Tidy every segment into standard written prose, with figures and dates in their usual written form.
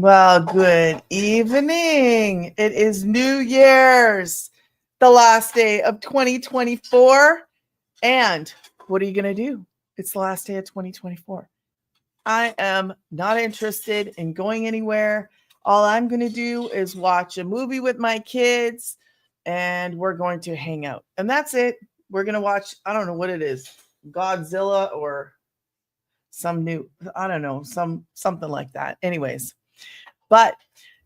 Well, good evening. It is New Year's, the last day of 2024. And what are you going to do? It's the last day of 2024. I am not interested in going anywhere. All I'm going to do is watch a movie with my kids and we're going to hang out. And that's it. We're going to watch, I don't know what it is, Godzilla or some new, I don't know, something like that. Anyways, but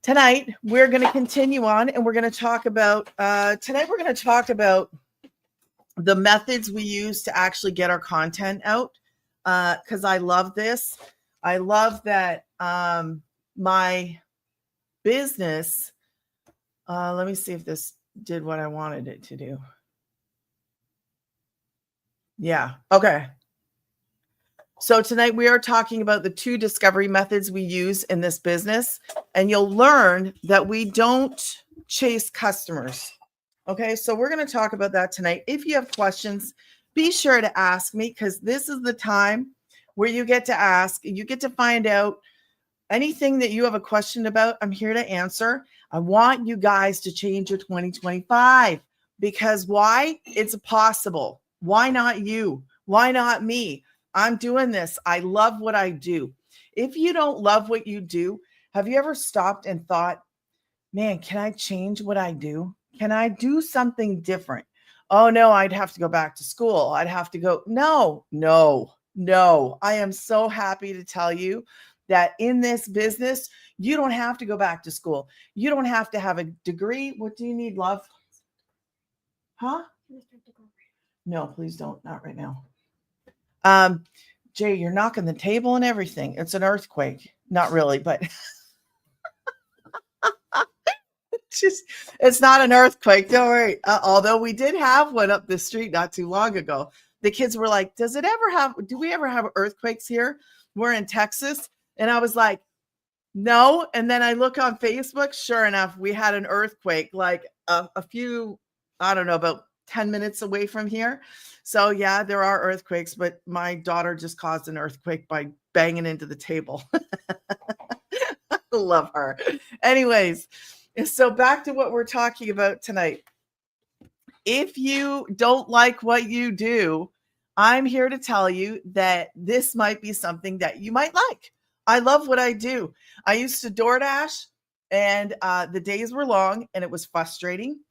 tonight we're going to continue on and we're going to talk about the methods we use to actually get our content out. Because I love this. I love that my business. Let me see if this did what I wanted it to do. Yeah. Okay. So tonight we are talking about the 2 discovery methods we use in this business, and you'll learn that we don't chase customers. Okay, so we're going to talk about that tonight. If you have questions, be sure to ask me, because this is the time where you get to ask, you get to find out anything that you have a question about. I'm here to answer. I want you guys to change your 2025, because why? It's possible. Why not you? Why not me? I'm doing this. I love what I do. If you don't love what you do, have you ever stopped and thought, man, can I change what I do? Can I do something different? Oh no, I'd have to go back to school. I'd have to go. No. I am so happy to tell you that in this business, you don't have to go back to school. You don't have to have a degree. What do you need, love? Huh? No, please don't. Not right now. Jay, you're knocking the table and everything. It's an earthquake. Not really, but it's not an earthquake. Don't worry. Although we did have one up the street not too long ago. The kids were like, do we ever have earthquakes here? We're in Texas. And I was like, no. And then I look on Facebook. Sure enough, we had an earthquake like a few, I don't know, about 10 minutes away from here. So yeah, there are earthquakes, but my daughter just caused an earthquake by banging into the table. I love her. Anyways, so back to what we're talking about tonight. If you don't like what you do, I'm here to tell you that this might be something that you might like. I love what I do. I used to DoorDash, and the days were long and it was frustrating.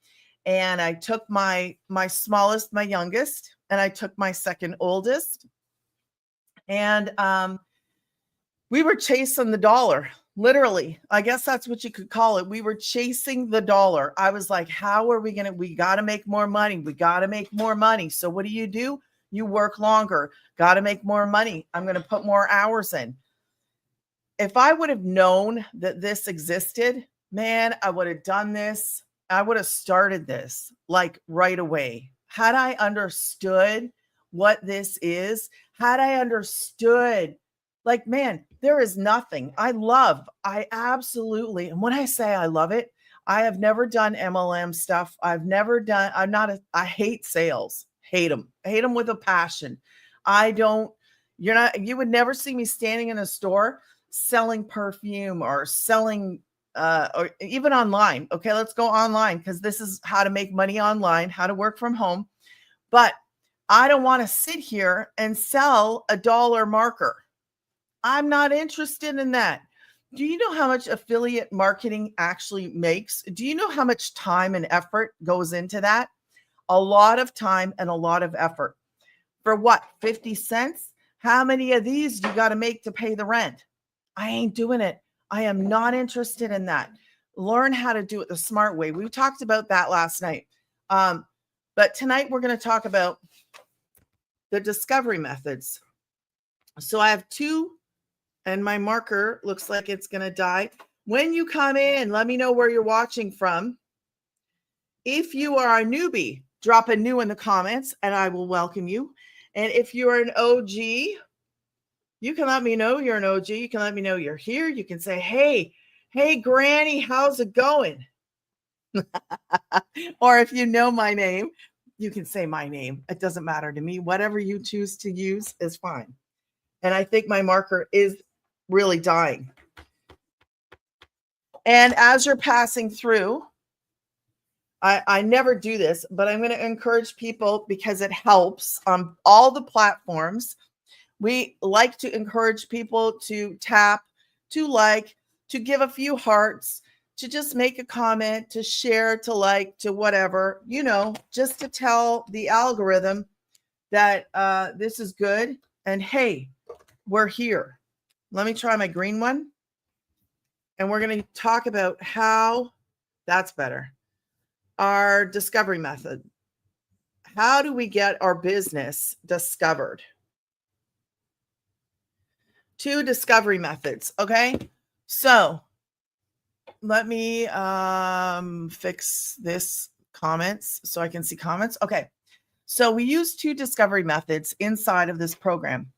And I took my smallest, my youngest, and I took my second oldest, and we were chasing the dollar. Literally, I guess that's what you could call it. We were chasing the dollar. I was like, how are we we got to make more money. We got to make more money. So what do? You work longer. Got to make more money. I'm going to put more hours in. If I would have known that this existed, man, I would have done this. I would have started this like right away. Had I understood what this is, had I understood, like, man, there is nothing I absolutely, and when I say I love it, I have never done MLM stuff. I hate sales, hate them with a passion. You would never see me standing in a store selling perfume or selling or even online. Okay, let's go online, because this is how to make money online, how to work from home. But I don't want to sit here and sell a dollar marker. I'm not interested in that. Do you know how much affiliate marketing actually makes? Do you know how much time and effort goes into that? A lot of time and a lot of effort. For what? 50 cents? How many of these you got to make to pay the rent? I ain't doing it. I am not interested in that. Learn how to do it the smart way. We talked about that last night. But tonight we're going to talk about the discovery methods. So I have 2, and my marker looks like it's going to die. When you come in, let me know where you're watching from. If you are a newbie, drop a new in the comments and I will welcome you. And if you're an OG, you can let me know you're an OG. You can let me know you're here. You can say, hey, Granny, how's it going? Or if you know my name, you can say my name. It doesn't matter to me. Whatever you choose to use is fine. And I think my marker is really dying. And as you're passing through, I never do this, but I'm going to encourage people because it helps on all the platforms. We like to encourage people to tap, to like, to give a few hearts, to just make a comment, to share, to like, to whatever, just to tell the algorithm that this is good. And hey, we're here. Let me try my green one. And we're going to talk about how that's better. Our discovery method. How do we get our business discovered? 2 discovery methods. Okay. So let me fix this comments so I can see comments. Okay. So we use 2 discovery methods inside of this program.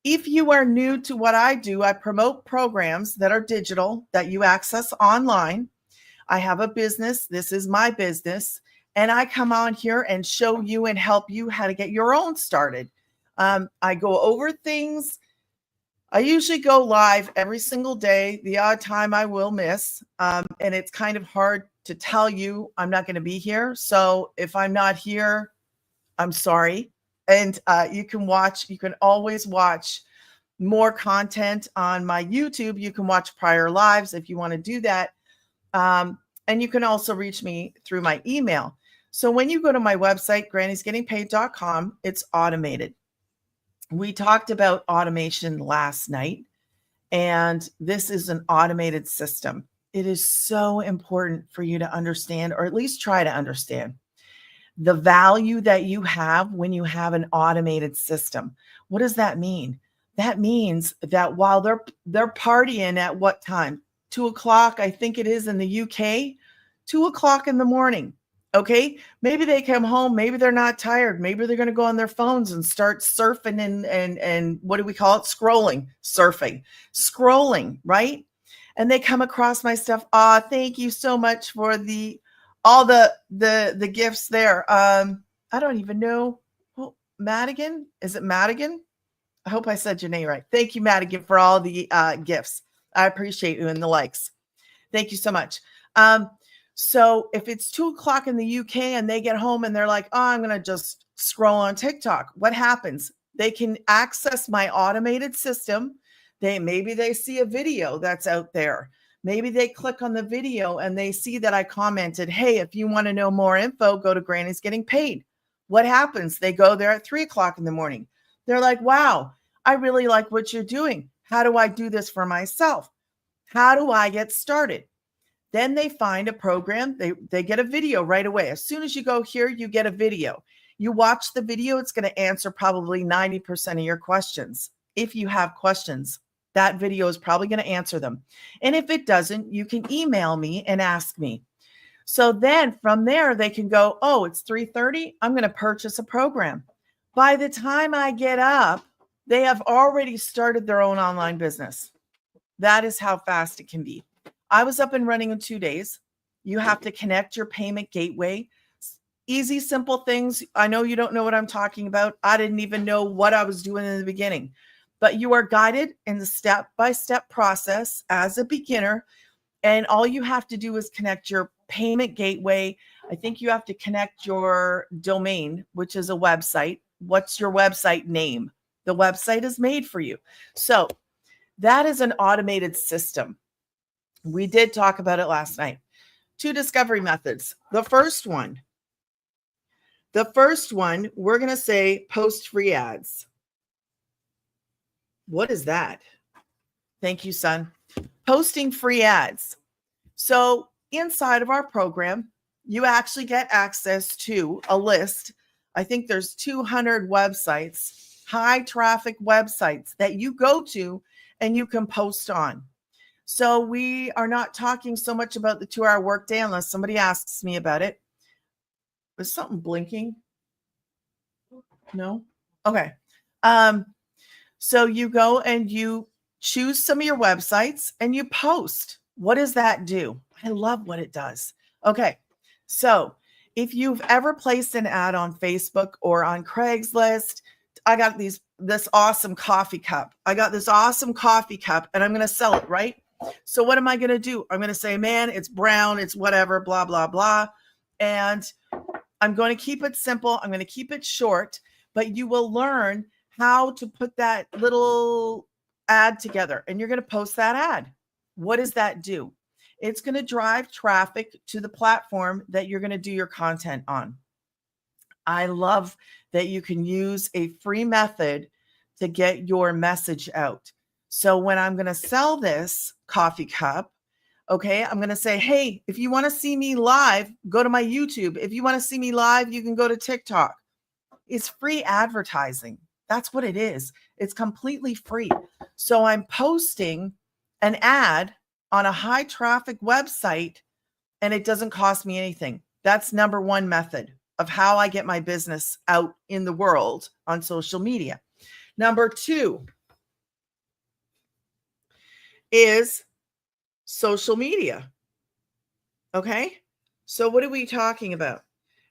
If you are new to what I do, I promote programs that are digital that you access online. I have a business. This is my business. And I come on here and show you and help you how to get your own started. I go over things. I usually go live every single day. The odd time I will miss. And it's kind of hard to tell you I'm not going to be here. So if I'm not here, I'm sorry. And you can always watch more content on my YouTube. You can watch prior lives if you want to do that. And you can also reach me through my email. So when you go to my website, grannysgettingpaid.com, it's automated. We talked about automation last night, and this is an automated system. It is so important for you to understand, or at least try to understand, the value that you have when you have an automated system. What does that mean? That means that while they're partying at what time? 2:00, I think it is in the UK, 2:00 in the morning. Okay. Maybe they come home. Maybe they're not tired. Maybe they're going to go on their phones and start surfing and what do we call it? Scrolling, right? And they come across my stuff. Thank you so much for all the gifts there. I don't even know. Oh, Madigan? Is it Madigan? I hope I said your name right. Thank you, Madigan, for all the gifts. I appreciate you and the likes. Thank you so much. So if it's 2:00 in the UK and they get home and they're like, I'm going to just scroll on TikTok, what happens? They can access my automated system. Maybe they see a video that's out there. Maybe they click on the video and they see that I commented, hey, if you want to know more info, go to Granny's Getting Paid. What happens? They go there at 3:00 in the morning. They're like, wow, I really like what you're doing. How do I do this for myself? How do I get started? Then they find a program. They get a video right away. As soon as you go here, you get a video. You watch the video. It's going to answer probably 90% of your questions. If you have questions, that video is probably going to answer them. And if it doesn't, you can email me and ask me. So then from there, they can go, oh, it's 3:30. I'm going to purchase a program. By the time I get up, they have already started their own online business. That is how fast it can be. I was up and running in 2 days. You have to connect your payment gateway. Easy, simple things. I know you don't know what I'm talking about. I didn't even know what I was doing in the beginning, but you are guided in the step-by-step process as a beginner. And all you have to do is connect your payment gateway. I think you have to connect your domain, which is a website. What's your website name? The website is made for you. So that is an automated system. We did talk about it last night. 2 discovery methods. The first one, we're going to say post free ads. What is that? Thank you, son. Posting free ads. So inside of our program, you actually get access to a list. I think there's 200 websites, high traffic websites that you go to and you can post on. So we are not talking so much about the 2-hour workday unless somebody asks me about it. Was something blinking? No? Okay. So you go and you choose some of your websites and you post. What does that do? I love what it does. Okay. So if you've ever placed an ad on Facebook or on Craigslist, I got this awesome coffee cup. And I'm going to sell it, right? So what am I going to do? I'm going to say, man, it's brown, it's whatever, blah, blah, blah. And I'm going to keep it simple. I'm going to keep it short, but you will learn how to put that little ad together and you're going to post that ad. What does that do? It's going to drive traffic to the platform that you're going to do your content on. I love that you can use a free method to get your message out. So when I'm going to sell this coffee cup, okay, I'm going to say, hey, if you want to see me live, go to my YouTube. If you want to see me live, you can go to TikTok. It's free advertising. That's what it is. It's completely free. So I'm posting an ad on a high traffic website and it doesn't cost me anything. That's number one method of how I get my business out in the world on social media. Number two is social media. Okay. So what are we talking about?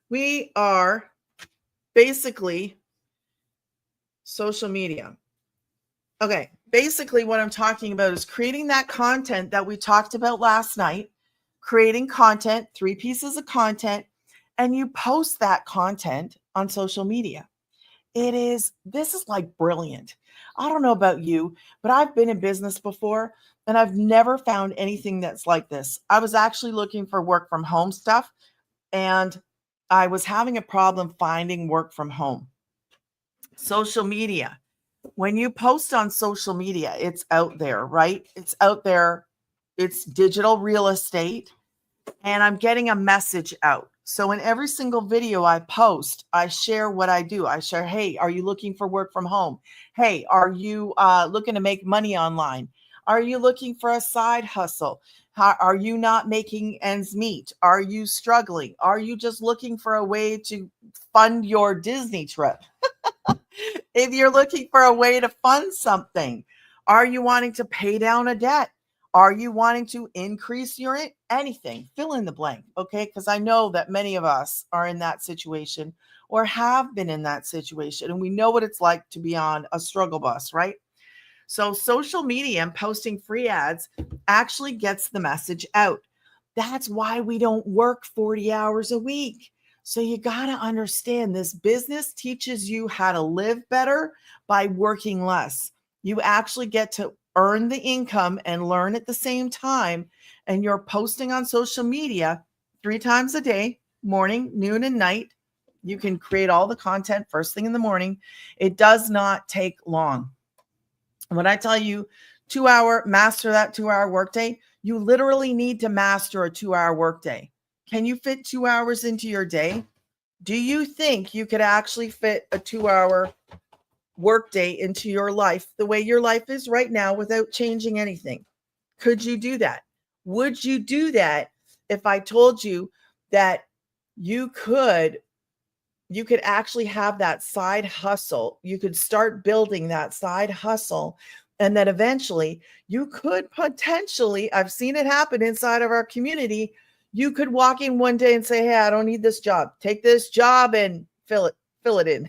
We are basically social media. Okay. Basically what I'm talking about is creating that content that we talked about last night, creating content, 3 pieces of content, and you post that content on social media. This is like brilliant. I don't know about you, but I've been in business before and I've never found anything that's like this. I was actually looking for work from home stuff and I was having a problem finding work from home. Social media. When you post on social media, it's out there, right? It's out there. It's digital real estate and I'm getting a message out. So in every single video I post, I share what I do. I share, hey, are you looking for work from home? Hey, are you looking to make money online? Are you looking for a side hustle? Are you not making ends meet? Are you struggling? Are you just looking for a way to fund your Disney trip? If you're looking for a way to fund something, are you wanting to pay down a debt? Are you wanting to increase your anything? Fill in the blank, okay? Because I know that many of us are in that situation or have been in that situation, and we know what it's like to be on a struggle bus, right? So social media and posting free ads actually gets the message out. That's why we don't work 40 hours a week. So you got to understand this business teaches you how to live better by working less. You actually get to earn the income and learn at the same time. And you're posting on social media 3 times a day, morning, noon, and night. You can create all the content first thing in the morning. It does not take long. When I tell you 2-hour, master that 2-hour workday, you literally need to master a 2-hour workday. Can you fit 2 hours into your day? Do you think you could actually fit a 2-hour workday into your life the way your life is right now without changing anything? Could you do that? Would you do that if I told you that you could actually have that side hustle? You could start building that side hustle and then eventually you could potentially, I've seen it happen inside of our community. You could walk in one day and say, hey, I don't need this job. Take this job and fill it in.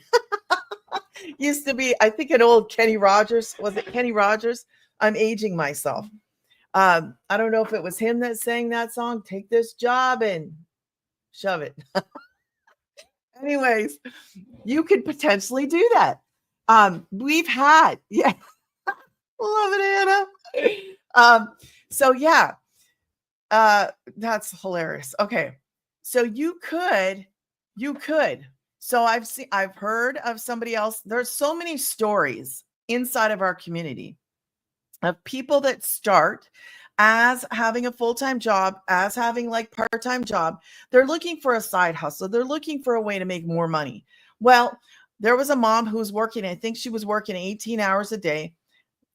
Used to be, I think, an old Kenny Rogers. Was it Kenny Rogers? I'm aging myself. I don't know if it was him that sang that song. Take this job and shove it. Anyways, you could potentially do that. We've had, yeah, love it, Anna. So yeah, that's hilarious. Okay, so you could. So I've heard of somebody else. There's so many stories inside of our community of people that start as having a full-time job, as having like part-time job. They're looking for a side hustle. They're looking for a way to make more money. Well, there was a mom who was working, I think she was working 18 hours a day,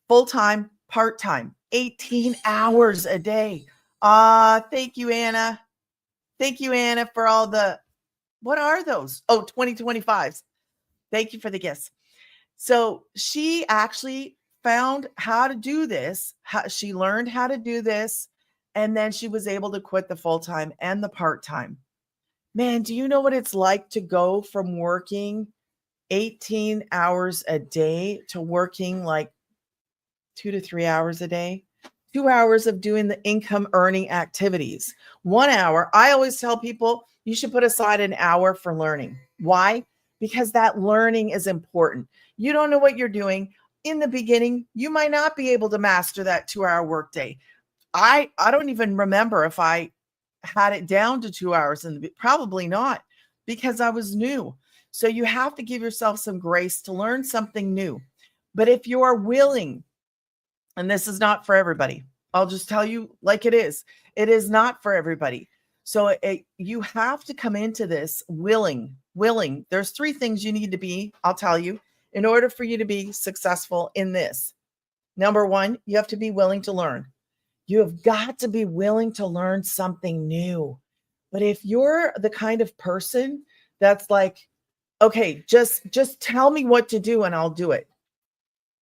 full-time, part-time, 18 hours a day. Thank you, Anna. Thank you, Anna, for all the, what are those? Oh, 2025s. Thank you for the gifts. So she actually found how to do this. She learned how to do this. And then she was able to quit the full-time and the part-time. Man, do you know what it's like to go from working 18 hours a day to working like 2 to 3 hours a day? 2 hours of doing the income earning activities. 1 hour. I always tell people you should put aside an hour for learning. Why? Because that learning is important. You don't know what you're doing. In the beginning, you might not be able to master that 2 hour workday. I don't even remember if I had it down to 2 hours probably not, because I was new. So you have to give yourself some grace to learn something new. But if you are willing, and this is not for everybody, I'll just tell you like it is not for everybody. So you have to come into this willing. There's three things you need to be, I'll tell you, in order for you to be successful in this. Number one, you have to be willing to learn. You have got to be willing to learn something new. But if you're the kind of person that's like, okay, just tell me what to do and I'll do it,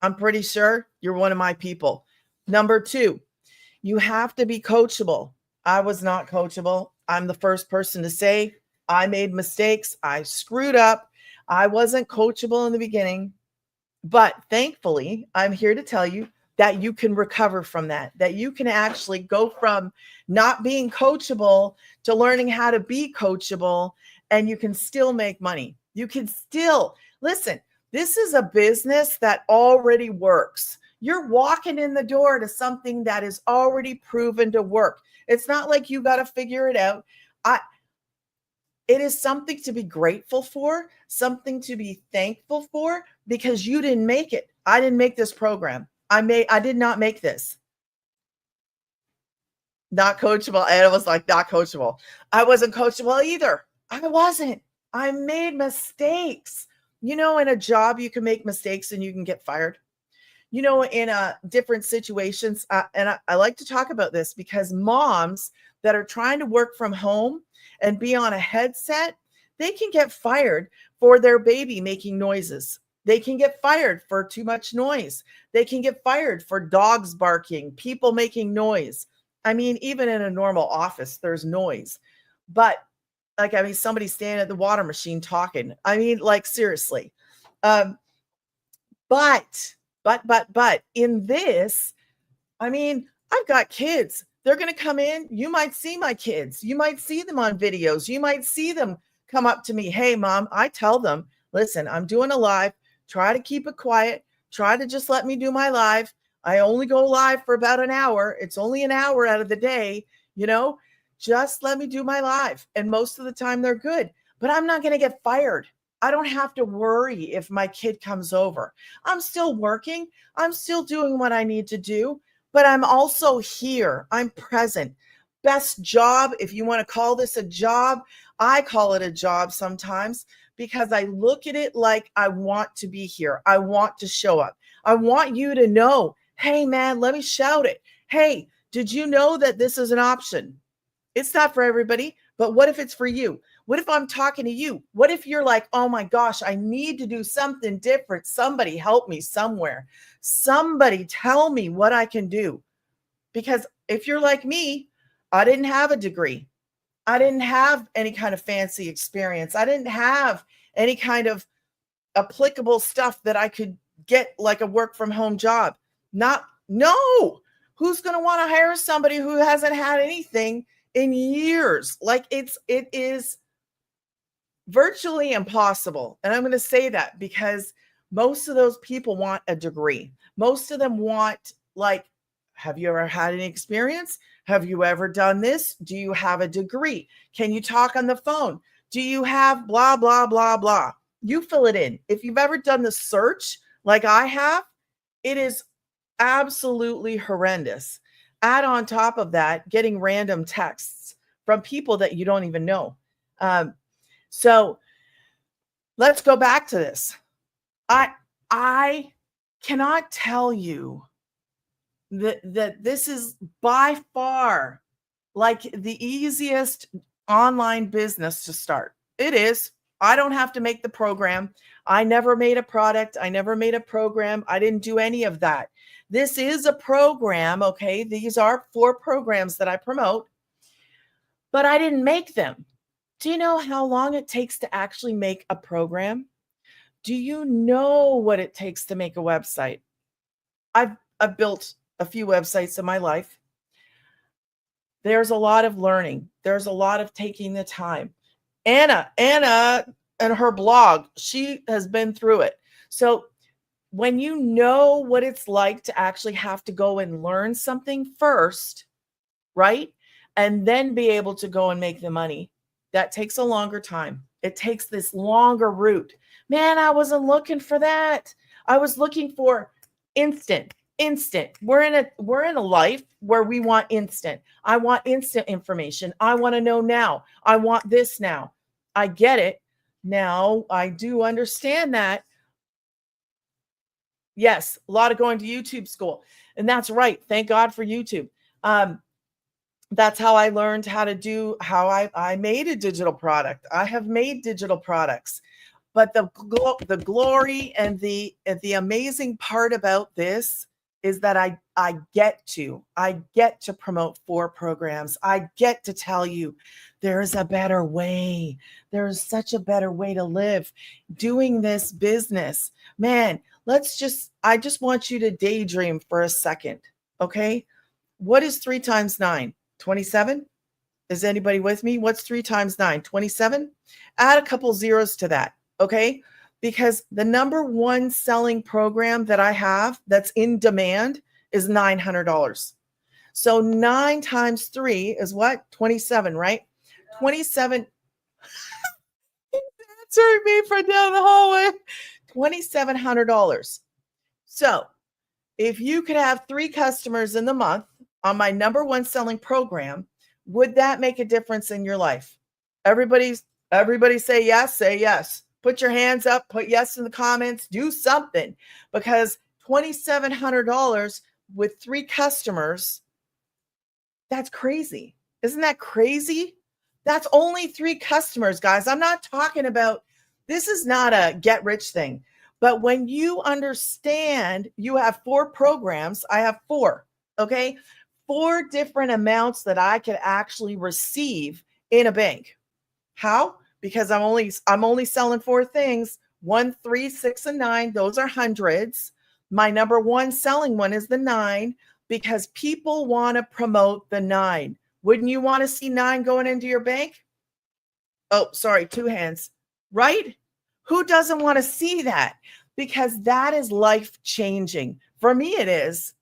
I'm pretty sure you're one of my people. Number two, you have to be coachable. I was not coachable. I'm the first person to say I made mistakes. I screwed up. I wasn't coachable in the beginning. But thankfully, I'm here to tell you that you can recover from that you can actually go from not being coachable to learning how to be coachable, and you can still make money. You can still, listen, this is a business that already works. You're walking in the door to something that is already proven to work. It's not like you got to figure it out. It is something to be grateful for, something to be thankful for, because you didn't make it. I didn't make this program. I did not make this. Not coachable. And it was like, not coachable. I wasn't coachable either. I wasn't. I made mistakes. In a job, you can make mistakes and you can get fired. In different situations. And I like to talk about this because moms that are trying to work from home and be on a headset, they can get fired for their baby making noises. They can get fired for too much noise. They can get fired for dogs barking, people making noise. I mean, even in a normal office, there's noise. But somebody standing at the water machine talking. Seriously. But in this, I've got kids. They're going to come in. You might see my kids. You might see them on videos. You might see them come up to me. Hey, mom, I tell them, listen, I'm doing a live. Try to keep it quiet. Try to just let me do my live. I only go live for about an hour. It's only an hour out of the day, just let me do my live. And most of the time they're good, but I'm not going to get fired. I don't have to worry if my kid comes over. I'm still working. I'm still doing what I need to do, but I'm also here. I'm present. Best job, if you want to call this a job, I call it a job sometimes because I look at it like I want to be here. I want to show up. I want you to know, hey, man, let me shout it. Hey, did you know that this is an option? It's not for everybody, but what if it's for you? What if I'm talking to you? What if you're like, oh my gosh, I need to do something different. Somebody help me somewhere. Somebody tell me what I can do. Because if you're like me, I didn't have a degree. I didn't have any kind of fancy experience. I didn't have any kind of applicable stuff that I could get like a work from home job. No. Who's going to want to hire somebody who hasn't had anything in years? It is virtually impossible. And I'm going to say that because most of those people want a degree. Most of them want, have you ever had any experience? Have you ever done this? Do you have a degree? Can you talk on the phone? Do you have blah, blah, blah, blah? You fill it in. If you've ever done the search like I have, it is absolutely horrendous. Add on top of that, getting random texts from people that you don't even know. So let's go back to this. I cannot tell you that this is by far like the easiest online business to start. It is. I don't have to make the program. I never made a product. I never made a program. I didn't do any of that. This is a program. Okay. These are 4 programs that I promote, but I didn't make them. Do you know how long it takes to actually make a program? Do you know what it takes to make a website? I've built a few websites in my life. There's a lot of learning. There's a lot of taking the time. Anna and her blog, she has been through it. So when you know what it's like to actually have to go and learn something first, right? And then be able to go and make the money, that takes a longer time. It takes this longer route. Man, I wasn't looking for that. I was looking for instant. We're in a life where we want instant. I want instant information. I want to know now. I want this now. I get it. Now I do understand that. Yes, a lot of going to YouTube school. And that's right. Thank God for YouTube. That's how I learned how I made a digital product. I have made digital products. But the glory and the amazing part about this is that I get to promote 4 programs. I get to tell you there's a better way. There's such a better way to live doing this business. Man, I just want you to daydream for a second. Okay. What is 3 times 9? 27? Is anybody with me? What's 3 times 9? 27? Add a couple zeros to that. Okay. Because the number one selling program that I have that's in demand is $900. So 9 times 3 is what? 27, right? 27. Answering me from down the hallway. $2,700. So if you could have 3 customers in the month on my number one selling program, would that make a difference in your life? Everybody say yes, say yes. Put your hands up, put yes in the comments, do something, because $2,700 with 3 customers, that's crazy. Isn't that crazy? That's only 3 customers, guys. I'm not talking about, this is not a get rich thing. But when you understand you have 4 programs, I have 4, okay? 4 different amounts that I could actually receive in a bank. How? Because I'm only selling 4 things. 1, 3, 6, and 9. Those are hundreds. My number one selling one is the 9 because people want to promote the 9. Wouldn't you want to see 9 going into your bank? Oh, sorry, 2 hands. Right? Who doesn't want to see that? Because that is life changing. For me, it is.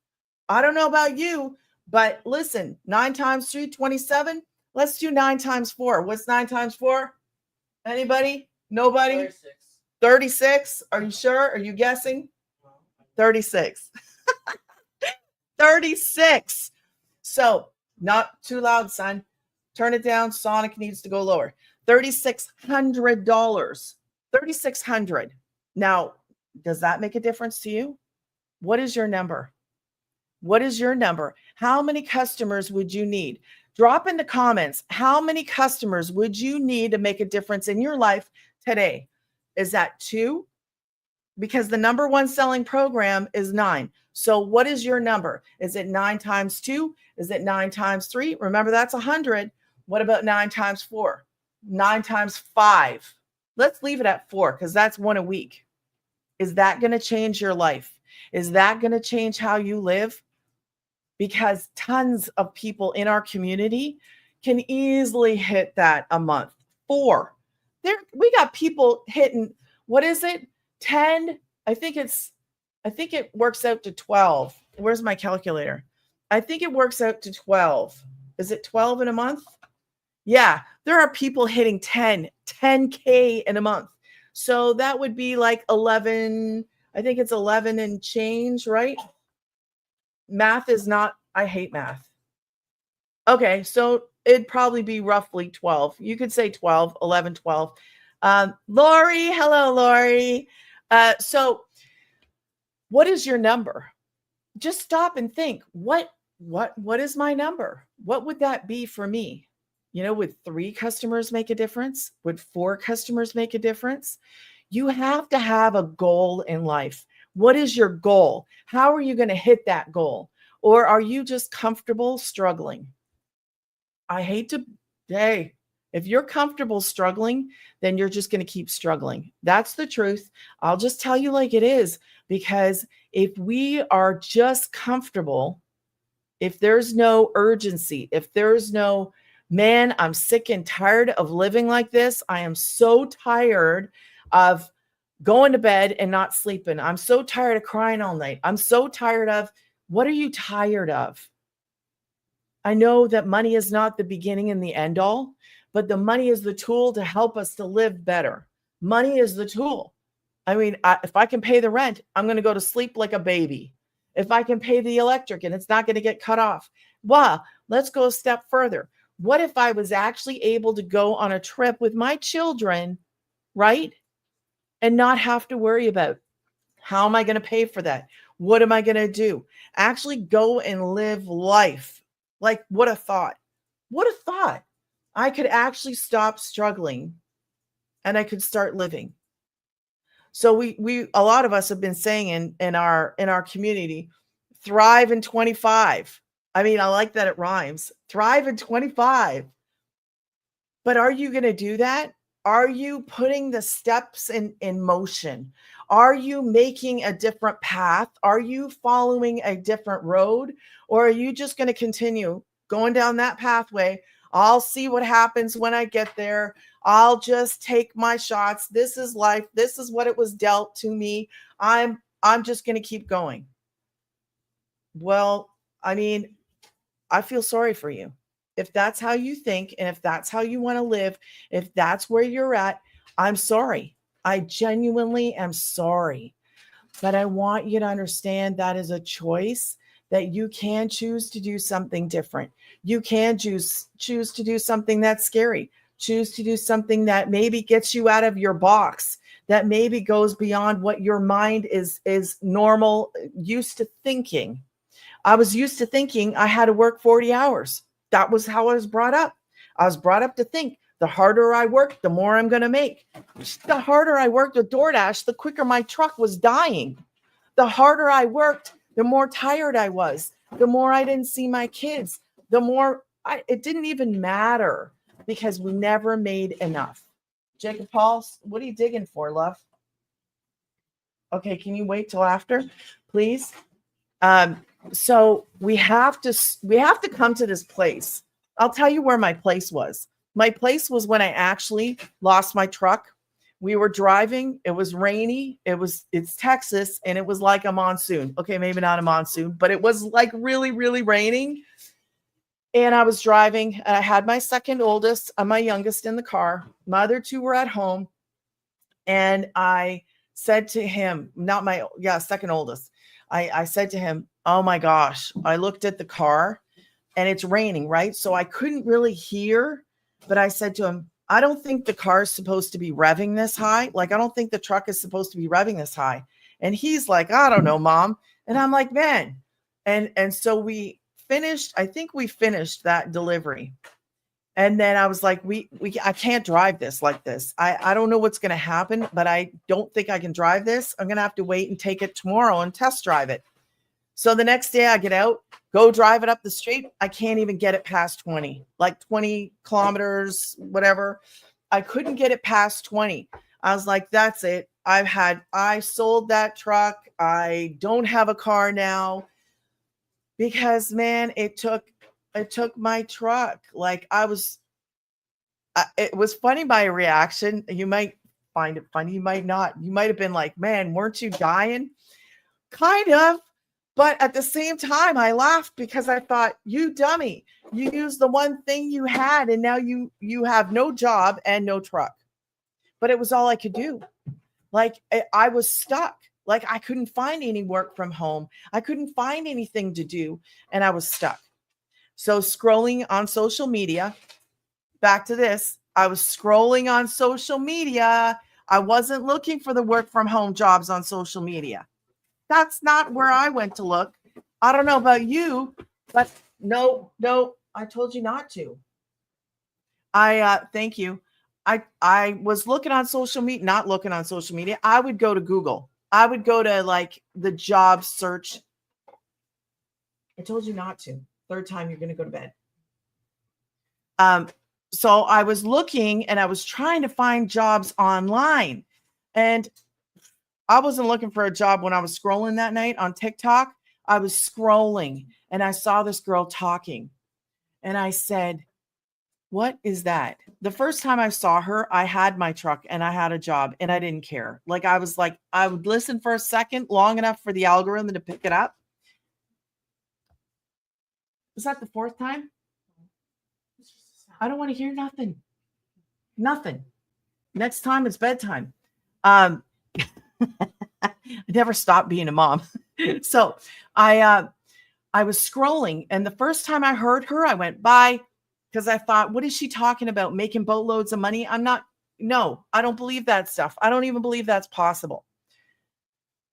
I don't know about you, but listen, 9 times 3, 27. Let's do 9 times 4. What's 9 times 4? Anybody? Nobody? 36. 36? Are you sure? Are you guessing? 36. 36. So, not too loud, son. Turn it down. Sonic needs to go lower. $3,600. $3,600. Now, does that make a difference to you? What is your number? What is your number? How many customers would you need? Drop in the comments. How many customers would you need to make a difference in your life today? Is that 2? Because the number one selling program is 9. So what is your number? Is it 9 times 2? Is it 9 times 3? Remember, that's 100. What about 9 times 4? 9 times 5. Let's leave it at 4 because that's 1 a week. Is that going to change your life? Is that going to change how you live? Because tons of people in our community can easily hit that a month. 4. We got people hitting, what is it? 10. I think it works out to 12. Where's my calculator? I think it works out to 12. Is it 12 in a month? Yeah, there are people hitting 10K in a month. So that would be like 11. I think it's 11 and change, right? Math is not, I hate math. Okay, so it'd probably be roughly 12. You could say 12, 11, 12. Lori, hello, Lori. So what is your number? Just stop and think, what is my number? What would that be for me? Would 3 customers make a difference? Would 4 customers make a difference? You have to have a goal in life. What is your goal? How are you going to hit that goal? Or are you just comfortable struggling? If you're comfortable struggling, then you're just going to keep struggling. That's the truth. I'll just tell you like it is, because if we are just comfortable, if there's no urgency, if there's no, man, I'm sick and tired of living like this. I am so tired of going to bed and not sleeping. I'm so tired of crying all night. I'm so tired of, what are you tired of? I know that money is not the beginning and the end all, but the money is the tool to help us to live better. Money is the tool. I mean, if I can pay the rent, I'm going to go to sleep like a baby. If I can pay the electric and it's not going to get cut off, well, let's go a step further. What if I was actually able to go on a trip with my children, right? And not have to worry about, how am I going to pay for that? What am I going to do? Actually go and live life. Like, what a thought. What a thought. I could actually stop struggling and I could start living. So we a lot of us have been saying in our community, thrive in 25. I mean, I like that it rhymes. Thrive in 25. But are you going to do that? Are you putting the steps in motion? Are you making a different path? Are you following a different road? Or are you just going to continue going down that pathway? I'll see what happens when I get there. I'll just take my shots. This is life. This is what it was dealt to me. I'm just going to keep going. Well, I mean, I feel sorry for you. If that's how you think, and if that's how you want to live, if that's where you're at, I'm sorry. I genuinely am sorry. But I want you to understand that is a choice, that you can choose to do something different. You can choose to do something that's scary. Choose to do something that maybe gets you out of your box, that maybe goes beyond what your mind is normal, used to thinking. I was used to thinking I had to work 40 hours. That was how I was brought up. I was brought up to think the harder I work, the more I'm going to make. The harder I worked with DoorDash, the quicker my truck was dying. The harder I worked, the more tired I was, the more I didn't see my kids, the more it didn't even matter, because we never made enough. Jacob Paul, what are you digging for, love? Okay, can you wait till after, please? So we have to come to this place. I'll tell you where my place was. My place was when I actually lost my truck. We were driving. It was rainy. It's Texas, and it was like a monsoon. Okay, maybe not a monsoon, but it was like really, really raining. And I was driving, and I had my second oldest and my youngest in the car. My other two were at home. And I said to him, second oldest. I said to him, oh my gosh, I looked at the car and it's raining, right? So I couldn't really hear, but I said to him, I don't think the car is supposed to be revving this high. Like, I don't think the truck is supposed to be revving this high. And he's like, I don't know, Mom. And I'm like, man. And so we finished, I think we finished that delivery. And then I was like, I can't drive this like this. I don't know what's going to happen, but I don't think I can drive this. I'm going to have to wait and take it tomorrow and test drive it. So the next day I get out, go drive it up the street. I can't even get it past 20, like 20 kilometers, whatever. I couldn't get it past 20. I was like, that's it. I sold that truck. I don't have a car now because, man, it took my truck. Like, it was funny, my reaction. You might find it funny. You might not. You might have been like, man, weren't you dying? Kind of. But at the same time, I laughed because I thought, you dummy, you used the one thing you had, and now you have no job and no truck. But it was all I could do. Like, I was stuck. Like, I couldn't find any work from home. I couldn't find anything to do, and I was stuck. So scrolling on social media, back to this, I was scrolling on social media. I wasn't looking for the work from home jobs on social media. That's not where I went to look. I don't know about you, but no, I told you not to. Thank you. I was looking on social media, not looking on social media. I would go to Google. I would go to like the job search. I told you not to. Third time you're going to go to bed. So I was looking and I was trying to find jobs online, and I wasn't looking for a job when I was scrolling that night on TikTok. I was scrolling and I saw this girl talking, and I said, what is that? The first time I saw her, I had my truck and I had a job and I didn't care. Like, I was like, I would listen for a second long enough for the algorithm to pick it up. Is that the fourth time? I don't want to hear nothing. Nothing. Next time it's bedtime. I never stopped being a mom. So I was scrolling, and the first time I heard her, I went bye, because I thought, what is she talking about? Making boatloads of money? No, I don't believe that stuff. I don't even believe that's possible.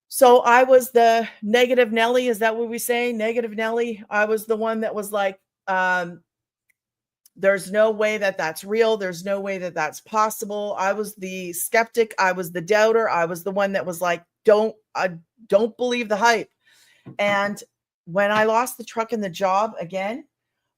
So I was the negative Nelly. Is that what we say? Negative Nelly. I was the one that was like, there's no way that that's real. There's no way that that's possible. I was the skeptic. I was the doubter. I was the one that was like, don't believe the hype. And when I lost the truck and the job again,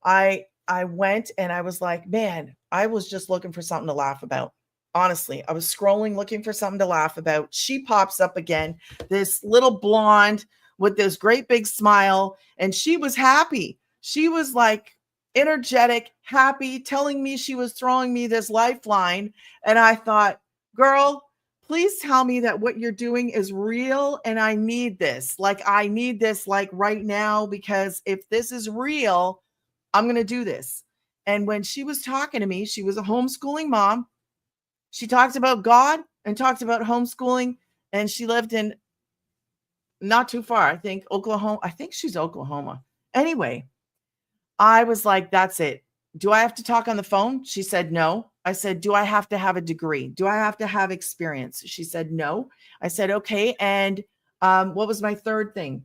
I went and I was like, man, I was just looking for something to laugh about. Honestly, I was scrolling, looking for something to laugh about. She pops up again, this little blonde with this great big smile. And she was happy. She was like energetic, happy, telling me she was throwing me this lifeline. And I thought, girl, please tell me that what you're doing is real. And I need this. Like, I need this like right now, because if this is real, I'm going to do this. And when she was talking to me, she was a homeschooling mom. She talked about God and talked about homeschooling, and she lived in not too far, I think, Oklahoma. I think she's Oklahoma. Anyway, I was like, that's it. Do I have to talk on the phone? She said, no. I said, do I have to have a degree? Do I have to have experience? She said, no. I said, okay. And what was my third thing?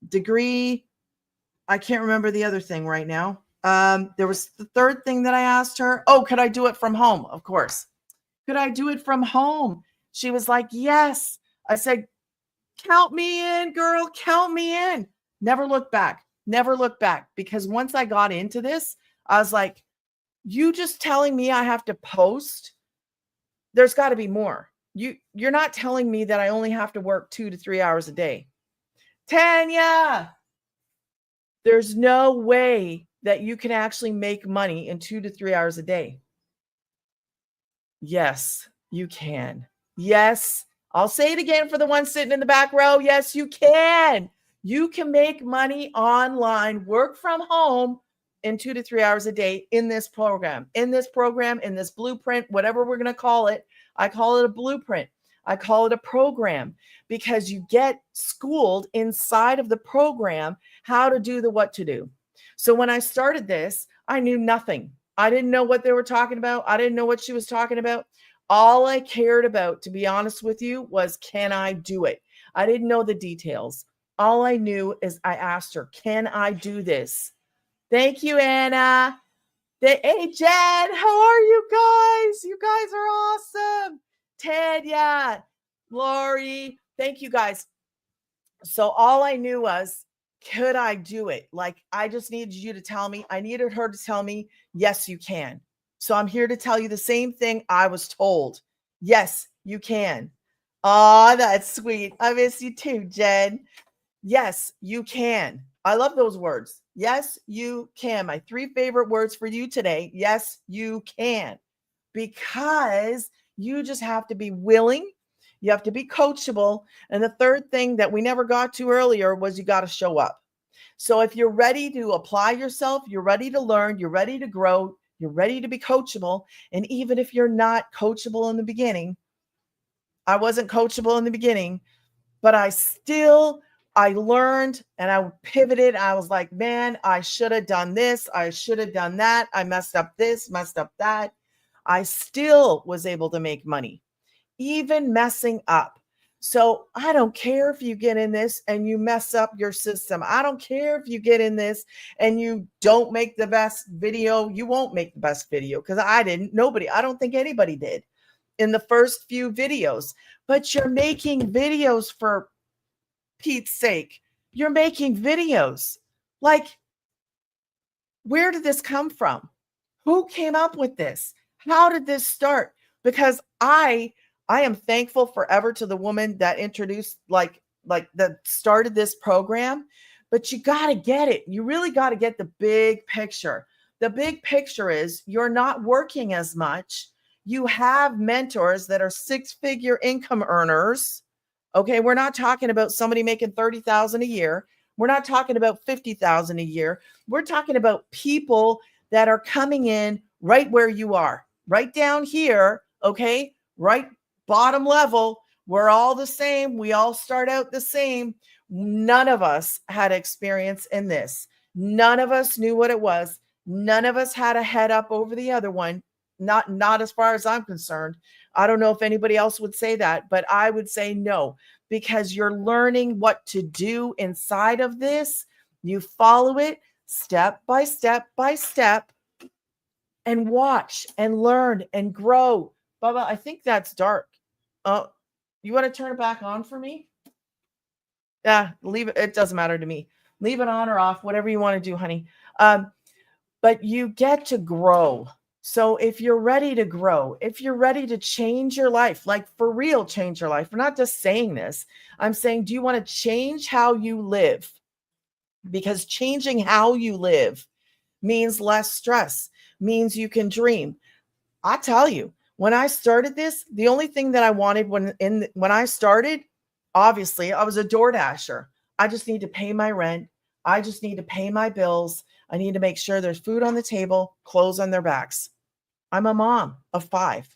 Degree. I can't remember the other thing right now. There was the third thing that I asked her. Oh, could I do it from home? Of course. Could I do it from home? She was like, yes. I said, count me in, girl. Count me in. Never look back. Never look back. Because once I got into this, I was like, you just telling me I have to post? There's got to be more. You're not telling me that I only have to work 2 to 3 hours a day. Tanya, there's no way that you can actually make money in 2 to 3 hours a day. Yes, you can. Yes. I'll say it again for the ones sitting in the back row. Yes, you can. You can make money online, work from home in 2 to 3 hours a day in this program, in this blueprint, whatever we're going to call it. I call it a blueprint. I call it a program, because you get schooled inside of the program how to do the what to do. So when I started this, I knew nothing. I didn't know what they were talking about. I didn't know what she was talking about. All I cared about, to be honest with you, was, can I do it? I didn't know the details. All I knew is I asked her, can I do this? Thank you, Anna. Hey, Jen, how are you guys? You guys are awesome. Tanya, Lori, thank you guys. So all I knew was, could I do it? Like, I just needed you to tell me. I needed her to tell me, yes, you can. So I'm here to tell you the same thing I was told. Yes, you can. Oh, that's sweet. I miss you too, Jen. Yes, you can. I love those words. Yes, you can. My 3 favorite words for you today. Yes, you can. Because you just have to be willing. You have to be coachable. And the third thing that we never got to earlier was, you got to show up. So if you're ready to apply yourself, you're ready to learn, you're ready to grow, you're ready to be coachable. And even if you're not coachable in the beginning, I wasn't coachable in the beginning, but I learned and I pivoted. I was like, man, I should have done this. I should have done that. I messed up this, messed up that. I still was able to make money, even messing up. So I don't care if you get in this and you mess up your system. I don't care if you get in this and you don't make the best video. You won't make the best video, because I didn't. I don't think anybody did in the first few videos. But you're making videos, for Pete's sake. You're making videos. Like, where did this come from? Who came up with this? How did this start? Because I am thankful forever to the woman that introduced, like that started this program, but you got to get it. You really got to get the big picture. The big picture is you're not working as much. You have mentors that are six-figure income earners. Okay, we're not talking about somebody making 30,000 a year. We're not talking about 50,000 a year. We're talking about people that are coming in right where you are, right down here, okay? Right bottom level. We're all the same. We all start out the same. None of us had experience in this. None of us knew what it was. None of us had a head up over the other one. Not as far as I'm concerned. I don't know if anybody else would say that, but I would say no, because you're learning what to do inside of this. You follow it step by step by step and watch and learn and grow. Bubba, I think that's dark. Oh, you want to turn it back on for me? Yeah, leave it. It doesn't matter to me. Leave it on or off, whatever you want to do, honey. But you get to grow. So if you're ready to grow, if you're ready to change your life, like for real, change your life, we're not just saying this. I'm saying, do you want to change how you live? Because changing how you live means less stress, means you can dream. I tell you, when I started this, the only thing that I wanted when I started, obviously, I was a door dasher. I just need to pay my rent. I just need to pay my bills. I need to make sure there's food on the table, clothes on their backs. I'm a mom of 5.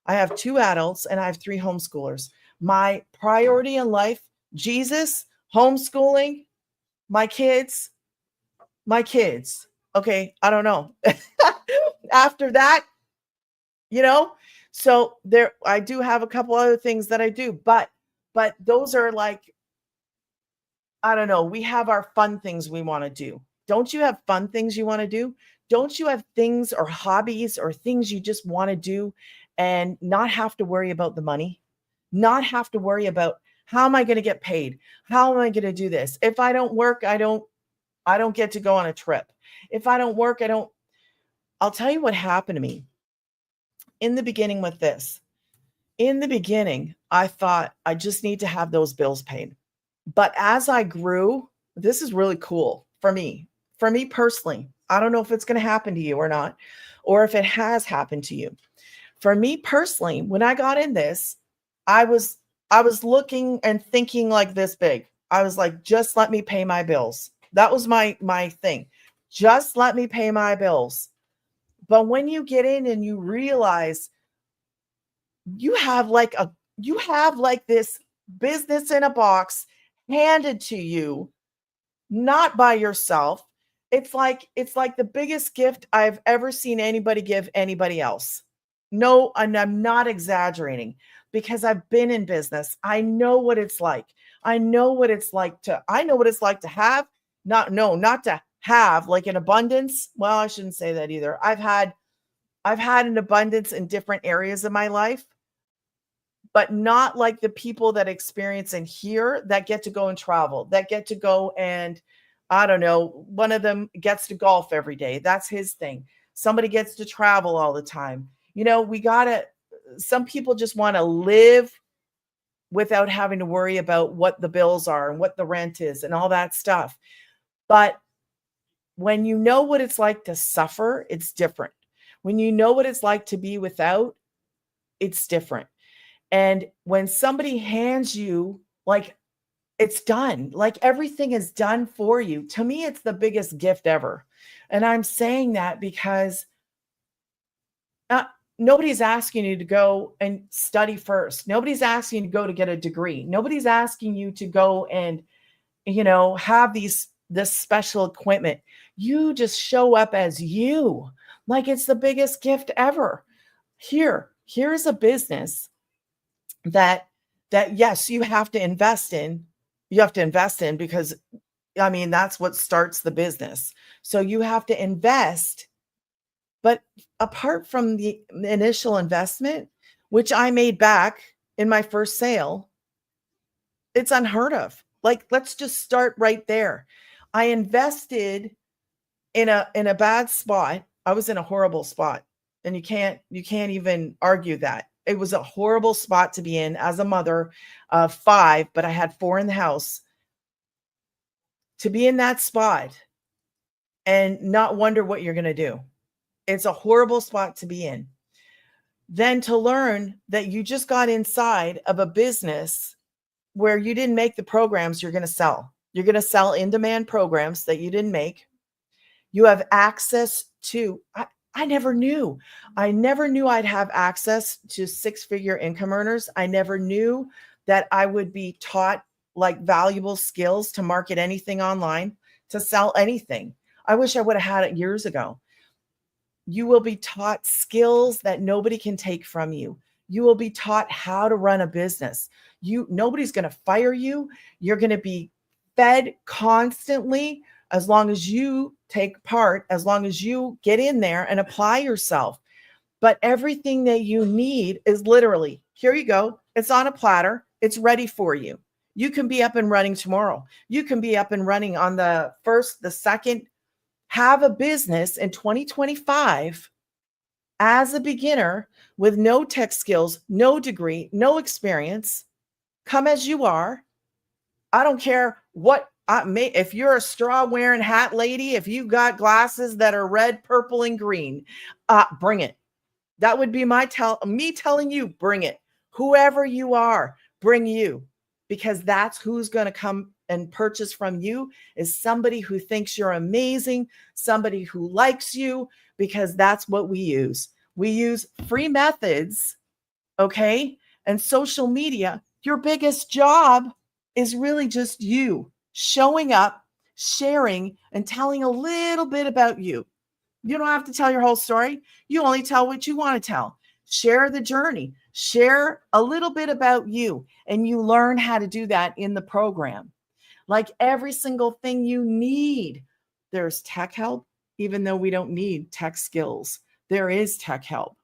I have 2 adults and I have 3 homeschoolers. My priority in life, Jesus, homeschooling, my kids. Okay, I don't know. After that, so there, I do have a couple other things that I do, but those are like, I don't know. We have our fun things we want to do. Don't you have fun things you want to do? Don't you have things or hobbies or things you just want to do and not have to worry about the money? Not have to worry about, how am I going to get paid? How am I going to do this? If I don't work, I don't get to go on a trip. If I don't work, I'll tell you what happened to me in the beginning with this. In the beginning, I thought I just need to have those bills paid. But as I grew, this is really cool for me personally. I don't know if it's going to happen to you or not, or if it has happened to you. For me personally, when I got in this, I was looking and thinking like this big. I was like, just let me pay my bills. That was my thing. Just let me pay my bills. But when you get in and you realize you have like this business in a box handed to you, not by yourself. It's like the biggest gift I've ever seen anybody give anybody else. No, and I'm not exaggerating, because I've been in business. I know what it's like. I know what it's like to have, not to have like an abundance. Well, I shouldn't say that either. I've had an abundance in different areas of my life, but not like the people that experience in here that get to go and travel, that get to go and, I don't know, one of them gets to golf every day. That's his thing. Somebody gets to travel all the time. Some people just want to live without having to worry about what the bills are and what the rent is and all that stuff. But when you know what it's like to suffer, it's different. When you know what it's like to be without, it's different. And when somebody hands you, like, it's done, like everything is done for you, to me, it's the biggest gift ever. And I'm saying that because nobody's asking you to go and study first. Nobody's asking you to go to get a degree. Nobody's asking you to go and, have this special equipment. You just show up as you. Like, it's the biggest gift ever. Here's a business that yes, you have to invest in. You have to invest in, because that's what starts the business. So you have to invest. But apart from the initial investment, which I made back in my first sale, it's unheard of. Like, let's just start right there. I invested in a bad spot. I was in a horrible spot, and you can't even argue that. It was a horrible spot to be in as a mother of 5, but I had 4 in the house. to be in that spot and not wonder what you're going to do. It's a horrible spot to be in. Then to learn that you just got inside of a business where you didn't make the programs you're going to sell. You're going to sell in-demand programs that you didn't make. You have access to, I never knew. I never knew I'd have access to six-figure income earners. I never knew that I would be taught like valuable skills to market anything online, to sell anything. I wish I would have had it years ago. You will be taught skills that nobody can take from you. You will be taught how to run a business. Nobody's going to fire you. You're going to be fed constantly as long as you take part, as long as you get in there and apply yourself. But everything that you need is literally, here you go. It's on a platter. It's ready for you. You can be up and running tomorrow. You can be up and running on the 1st, the 2nd. Have a business in 2025 as a beginner with no tech skills, no degree, no experience. Come as you are. I don't care what if you're a straw wearing hat lady, if you got glasses that are red, purple, and green, bring it. That would be me telling you, bring it. Whoever you are, bring you, because that's who's going to come and purchase from you, is somebody who thinks you're amazing, somebody who likes you, because that's what we use. We use free methods, okay? And social media. Your biggest job is really just you showing up, sharing, and telling a little bit about you. You don't have to tell your whole story. You only tell what you want to tell. Share the journey. Share a little bit about you, and you learn how to do that in the program. Like every single thing you need, there's tech help, even though we don't need tech skills. There is tech help.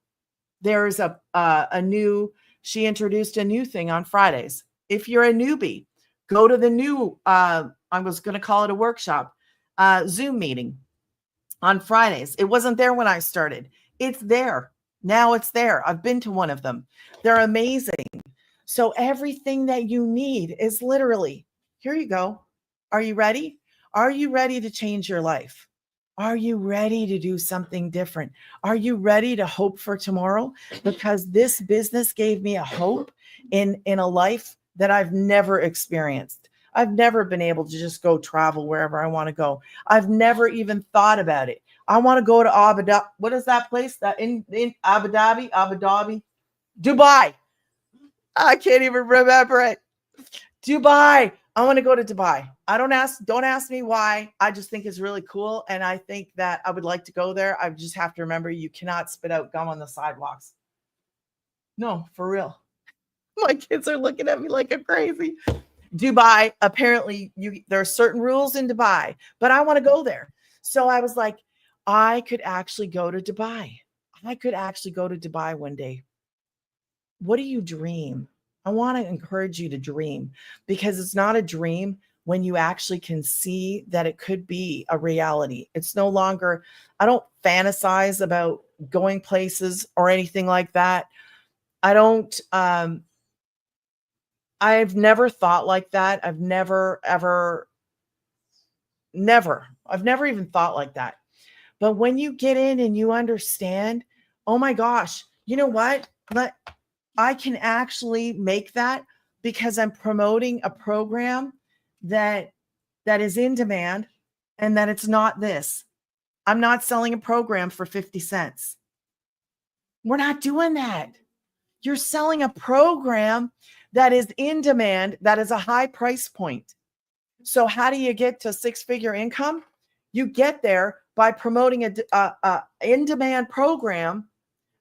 There is she introduced a new thing on Fridays. If you're a newbie, go to the new, I was going to call it a workshop, Zoom meeting on Fridays. It wasn't there when I started. It's there. Now it's there. I've been to one of them. They're amazing. So everything that you need is literally, here you go. Are you ready? Are you ready to change your life? Are you ready to do something different? Are you ready to hope for tomorrow? Because this business gave me a hope in a life that I've never experienced. I've never been able to just go travel wherever I want to go. I've never even thought about it. I want to go to Abu Dhabi. What is that place? That in Abu Dhabi, Dubai. I can't even remember it. Dubai. I want to go to Dubai. Don't ask me why. I just think it's really cool. And I think that I would like to go there. I just have to remember, you cannot spit out gum on the sidewalks. No, for real. My kids are looking at me like I'm crazy. Dubai, apparently there are certain rules in Dubai, but I want to go there. So I was like, I could actually go to Dubai. I could actually go to Dubai one day. What do you dream? I want to encourage you to dream, because it's not a dream when you actually can see that it could be a reality. It's no longer, I don't fantasize about going places or anything like that. I've never thought like that. I've never even thought like that. But when you get in and you understand, oh my gosh, you know what? I can actually make that, because I'm promoting a program that is in demand, and that it's not this. I'm not selling a program for 50 cents. We're not doing that. You're selling a program that is in demand, that is a high price point. So how do you get to six-figure income? You get there by promoting a in-demand program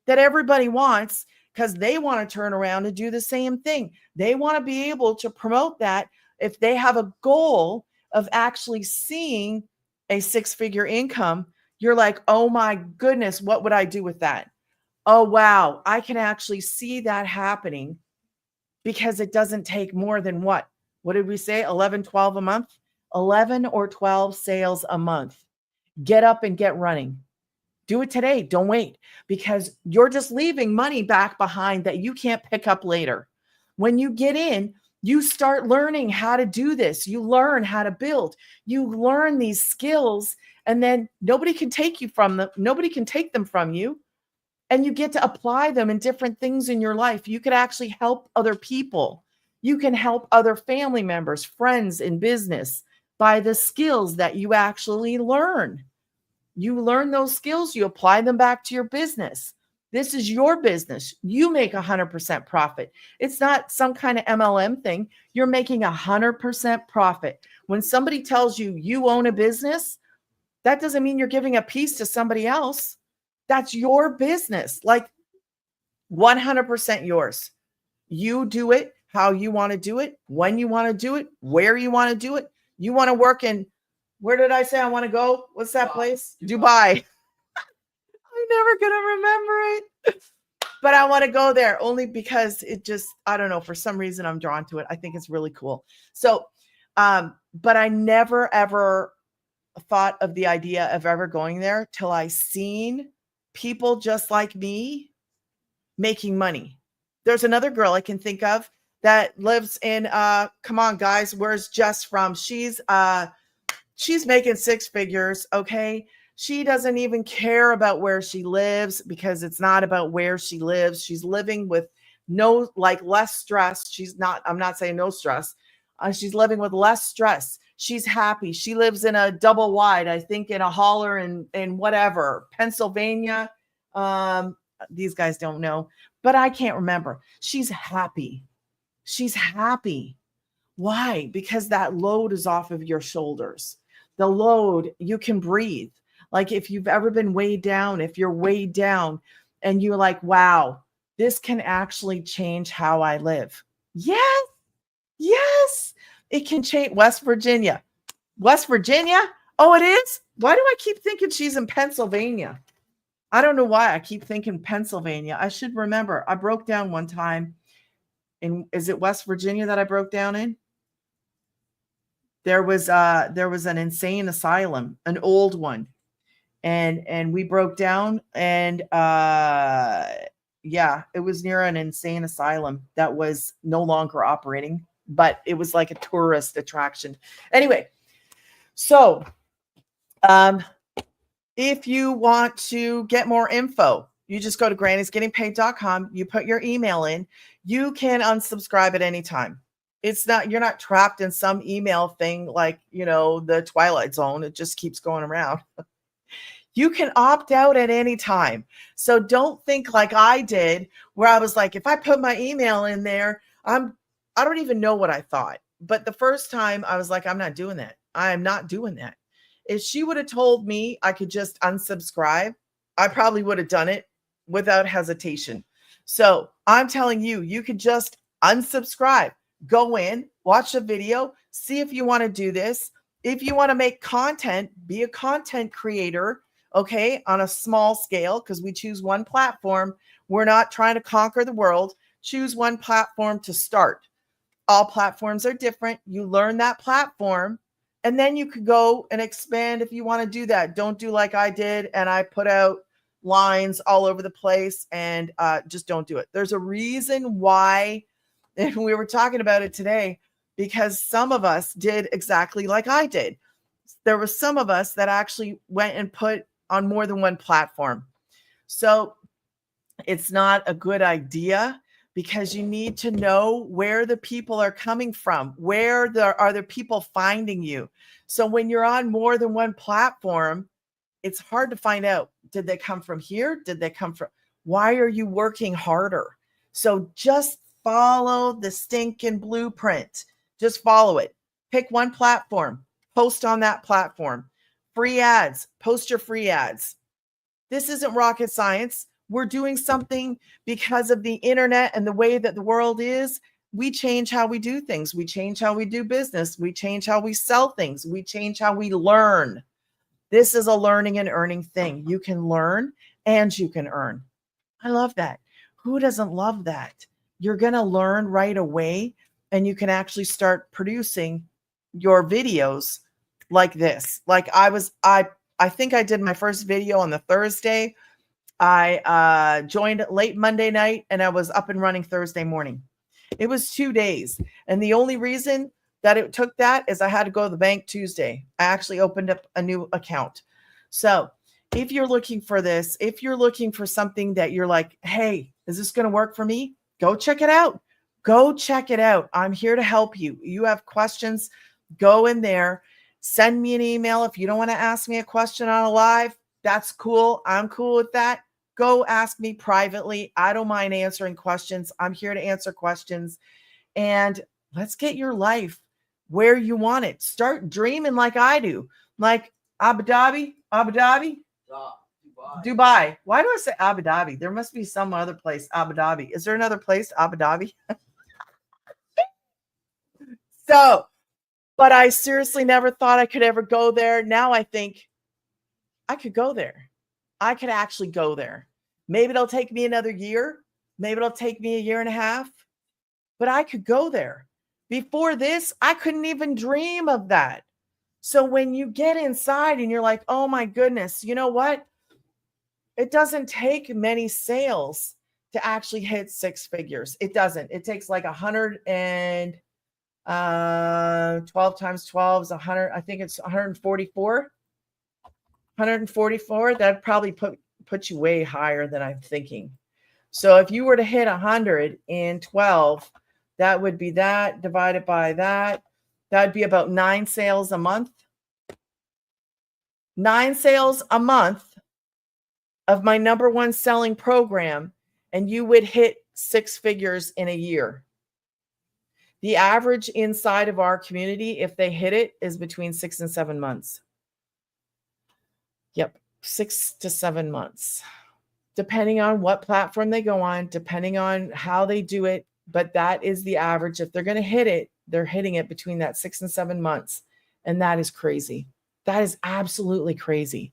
that everybody wants, because they want to turn around and do the same thing. They want to be able to promote that if they have a goal of actually seeing a six-figure income. You're like, oh my goodness, what would I do with that? Oh, wow, I can actually see that happening, because it doesn't take more than what did we say? 11, 12 a month, 11 or 12 sales a month. Get up and get running. Do it today. Don't wait, because you're just leaving money back behind that you can't pick up later. When you get in, You start learning how to do this. You learn how to build. You learn these skills, and then nobody can take you from them. Nobody can take them from you. And you get to apply them in different things in your life. You could actually help other people. You can help other family members, friends in business by the skills that you actually learn. You learn those skills, you apply them back to your business. This is your business. You make 100% profit. It's not some kind of MLM thing. You're making 100% profit. When somebody tells you you own a business, that doesn't mean you're giving a piece to somebody else. That's your business, like 100% yours. You do it how you want to do it, when you want to do it, where you want to do it. You want to work in, where did I say I want to go? What's that place? Dubai. I'm never going to remember it. But I want to go there only because it just, I don't know, for some reason I'm drawn to it. I think it's really cool. So, but I never, ever thought of the idea of ever going there till I seen people just like me making money. There's another girl I can think of that lives in, come on guys, where's Jess from? She's making six figures. Okay. She doesn't even care about where she lives because it's not about where she lives. She's living with less stress. I'm not saying no stress. She's living with less stress. She's happy. She lives in a double wide, I think in a holler in whatever, Pennsylvania. These guys don't know, but I can't remember. She's happy. She's happy. Why? Because that load is off of your shoulders. The load, you can breathe. Like if you've ever been weighed down, if you're weighed down and you're like, wow, this can actually change how I live. Yes. Yes. It can change. West Virginia. Oh, it is? Why do I keep thinking she's in Pennsylvania? I don't know why I keep thinking Pennsylvania. I should remember. I broke down one time is it West Virginia that I broke down in? There was an insane asylum, an old one. And we broke down and yeah, it was near an insane asylum that was no longer operating, but it was like a tourist attraction. Anyway, so if you want to get more info, you just go to grannysgettingpaid.com. You put your email in. You can unsubscribe at any time. You're not trapped in some email thing like, the Twilight Zone. It just keeps going around. You can opt out at any time. So don't think like I did, where I was like, if I put my email in there, I don't even know what I thought. But the first time I was like, I'm not doing that. I am not doing that. If she would have told me I could just unsubscribe, I probably would have done it without hesitation. So I'm telling you, you could just unsubscribe, go in, watch a video, see if you want to do this. If you want to make content, be a content creator, okay, on a small scale, because we choose one platform. We're not trying to conquer the world. Choose one platform to start. All platforms are different. You learn that platform, and then you could go and expand if you want to do that. Don't do like I did, and I put out lines all over the place, and just don't do it. There's a reason why, and we were talking about it today, because some of us did exactly like I did. There were some of us that actually went and put on more than one platform. So it's not a good idea, because you need to know where the people are coming from. Where are the people finding you? So when you're on more than one platform, it's hard to find out. Did they come from here? Did they come from? Why are you working harder? So just follow the stinking blueprint. Just follow it. Pick one platform. Post on that platform. Free ads. Post your free ads. This isn't rocket science. We're doing something because of the internet and the way that the world is. We change how we do things. We change how we do business. We change how we sell things. We change how we learn. This is a learning and earning thing. You can learn and you can earn. I love that. Who doesn't love that? You're going to learn right away, and you can actually start producing your videos like this. Like I think I did my first video on the Thursday. I joined late Monday night, and I was up and running Thursday morning. It was 2 days. And the only reason that it took that is I had to go to the bank Tuesday. I actually opened up a new account. So if you're looking for this, if you're looking for something that you're like, hey, is this going to work for me? Go check it out. Go check it out. I'm here to help you. You have questions, go in there. Send me an email. If you don't want to ask me a question on a live, that's cool. I'm cool with that. Go ask me privately. I don't mind answering questions. I'm here to answer questions. And let's get your life where you want it. Start dreaming like I do. Like Abu Dhabi, Dubai. Why do I say Abu Dhabi? There must be some other place, Abu Dhabi. Is there another place, Abu Dhabi? So, but I seriously never thought I could ever go there. Now I think I could go there. I could actually go there. Maybe it'll take me another year. Maybe it'll take me a year and a half, but I could go there. Before this, I couldn't even dream of that. So when you get inside and you're like, oh my goodness, you know what? It doesn't take many sales to actually hit 6 figures. It doesn't. It takes like 12 times 12 is 100. I think it's 144. 144. That'd probably put you way higher than I'm thinking. So if you were to hit 112, that would be that divided by that. That'd be about 9 sales a month. 9 sales a month of my number one selling program, and you would hit 6 figures in a year. The average inside of our community, if they hit it, is between 6 and 7 months. Yep, 6 to 7 months, depending on what platform they go on, depending on how they do it. But that is the average. If they're going to hit it, they're hitting it between that 6 and 7 months. And that is crazy. That is absolutely crazy.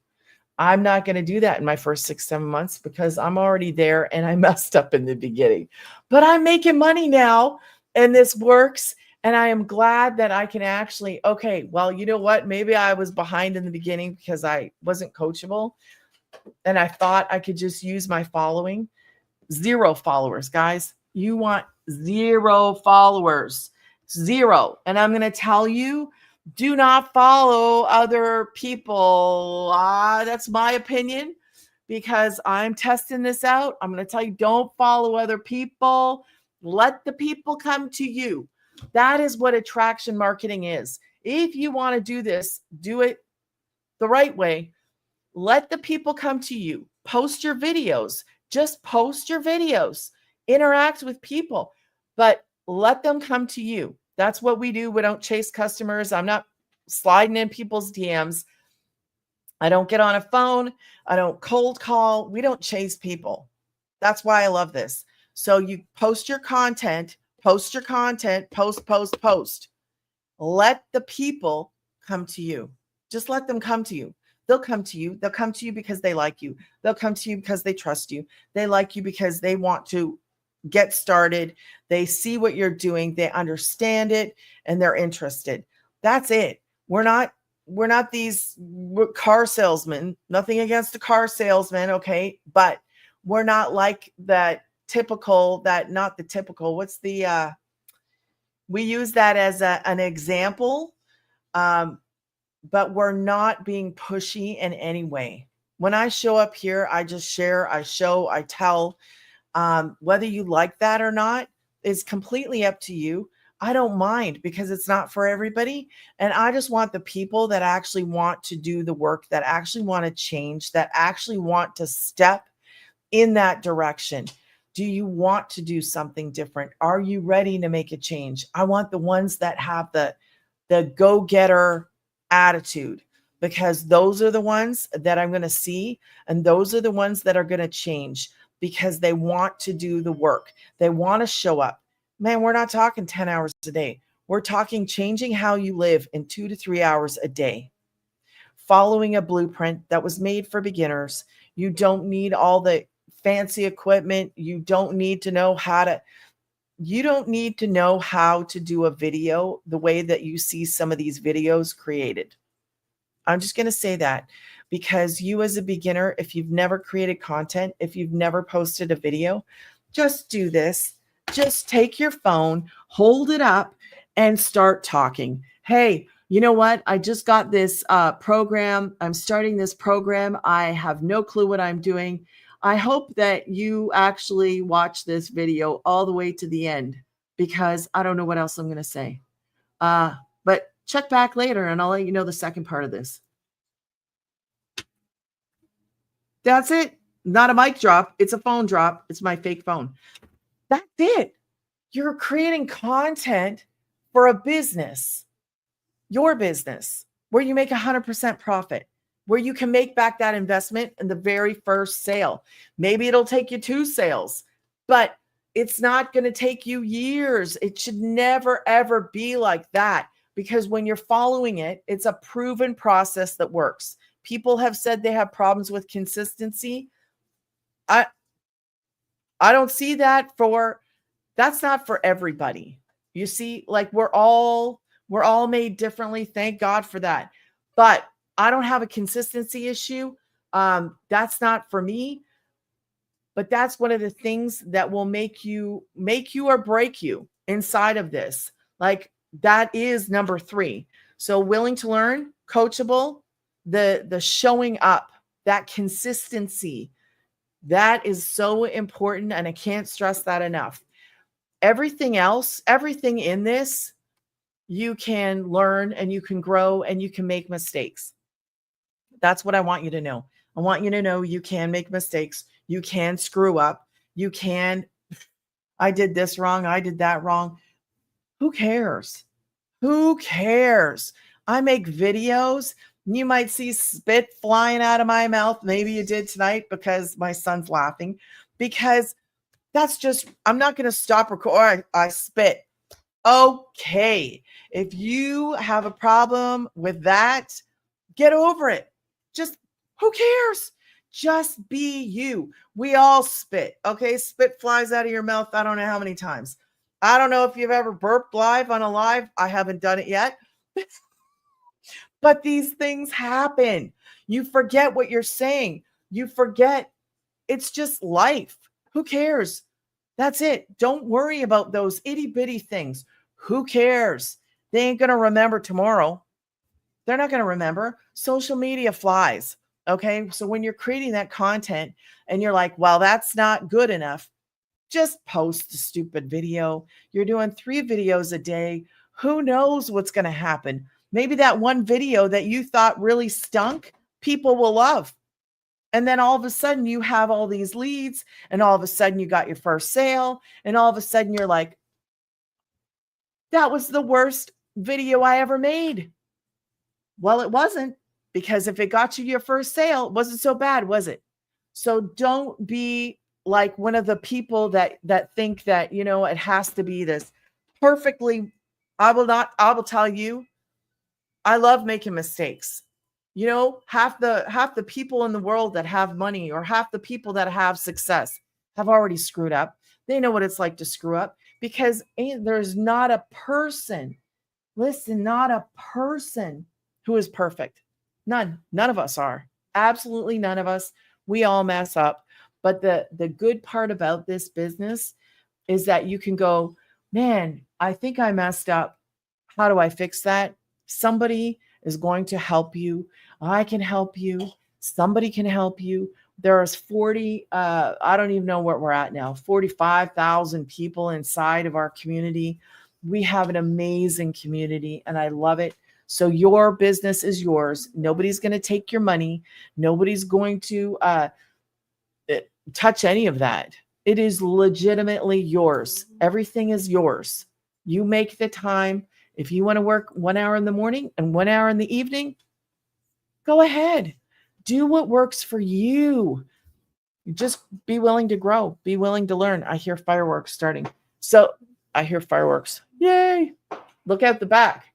I'm not going to do that in my first 6, 7 months because I'm already there and I messed up in the beginning. But I'm making money now and this works. And I am glad that I can actually, okay, well, you know what? Maybe I was behind in the beginning because I wasn't coachable. And I thought I could just use my following. 0 followers, guys. You want 0 followers. 0. And I'm going to tell you, do not follow other people. That's my opinion because I'm testing this out. I'm going to tell you, don't follow other people. Let the people come to you. That is what attraction marketing is. If you want to do this, do it the right way. Let the people come to you. Post your videos. Just post your videos. Interact with people, but let them come to you. That's what we do. We don't chase customers. I'm not sliding in people's DMs. I don't get on a phone. I don't cold call. We don't chase people. That's why I love this. So you post your content, post. Let the people come to you. Just let them come to you. They'll come to you. They'll come to you because they like you. They'll come to you because they trust you. They like you because they want to get started. They see what you're doing. They understand it and they're interested. That's it. We're not these car salesmen. Nothing against the car salesman. Okay. But we're not like that typical, what's the, we use that as an example. But we're not being pushy in any way. When I show up here, I just share, I show, I tell. Whether you like that or not is completely up to you. I don't mind because it's not for everybody. And I just want the people that actually want to do the work, that actually want to change, that actually want to step in that direction. Do you want to do something different? Are you ready to make a change? I want the ones that have the go-getter attitude, because those are the ones that I'm going to see. And those are the ones that are going to change because they want to do the work. They want to show up. Man, we're not talking 10 hours a day. We're talking changing how you live in 2 to 3 hours a day, following a blueprint that was made for beginners. You don't need all the fancy equipment. You don't need to know how to do a video the way that you see some of these videos created. I'm just going to say that because you as a beginner, if you've never created content, if you've never posted a video, just do this. just take your phone, hold it up, and start talking. Hey, you know what? I just got this program. I'm starting this program. I have no clue what I'm doing. I hope that you actually watch this video all the way to the end because I don't know what else I'm going to say. But check back later and I'll let you know the second part of this. That's it. Not a mic drop. It's a phone drop. It's my fake phone. That's it. You're creating content for a business, your business, where you make 100% profit, where you can make back that investment in the very first sale. Maybe it'll take you 2 sales, but it's not going to take you years. It should never, ever be like that because when you're following it, it's a proven process that works. People have said they have problems with consistency. I don't see that that's not for everybody. You see, like we're all made differently. Thank God for that. But I don't have a consistency issue. That's not for me. But that's one of the things that will make you or break you inside of this. Like that is number 3. So willing to learn, coachable, the showing up, that consistency, that is so important. And I can't stress that enough. Everything else, everything in this, you can learn and you can grow and you can make mistakes. That's what I want you to know. I want you to know you can make mistakes. You can screw up. You can, I did this wrong. I did that wrong. Who cares? Who cares? I make videos. You might see spit flying out of my mouth. Maybe you did tonight because my son's laughing. Because that's just, I'm not going to stop recording. I spit. Okay. If you have a problem with that, get over it. Just who cares? Just be you. We all spit. Okay. Spit flies out of your mouth. I don't know how many times. I don't know if you've ever burped live on a live. I haven't done it yet. But these things happen. You forget what you're saying. You forget. It's just life. Who cares? That's it. Don't worry about those itty bitty things. Who cares? They ain't going to remember tomorrow. They're not going to remember. Social media flies. Okay. So when you're creating that content and you're like, well, that's not good enough, just post a stupid video. You're doing 3 videos a day. Who knows what's going to happen? Maybe that one video that you thought really stunk, people will love. And then all of a sudden you have all these leads and all of a sudden you got your first sale and all of a sudden you're like, that was the worst video I ever made. Well, it wasn't, because if it got you your first sale, it wasn't so bad, was it? So don't be like one of the people that think that, you know, it has to be this perfectly. I will tell you, I love making mistakes. You know, half the people in the world that have money or half the people that have success have already screwed up. They know what it's like to screw up because there's not a person, listen, not a person who is perfect. None of us are. Absolutely none of us. We all mess up. But the good part about this business is that you can go, man, I think I messed up. How do I fix that? Somebody is going to help you. I can help you. Somebody can help you. There's 40, I don't even know what we're at now, 45,000 people inside of our community. We have an amazing community and I love it. So your business is yours. Nobody's going to take your money. Nobody's going to touch any of that. It is legitimately yours. Everything is yours. You make the time. If you want to work 1 hour in the morning and 1 hour in the evening, go ahead. Do what works for you. Just be willing to grow. Be willing to learn. I hear fireworks starting. So I hear fireworks. Yay. Look at the back.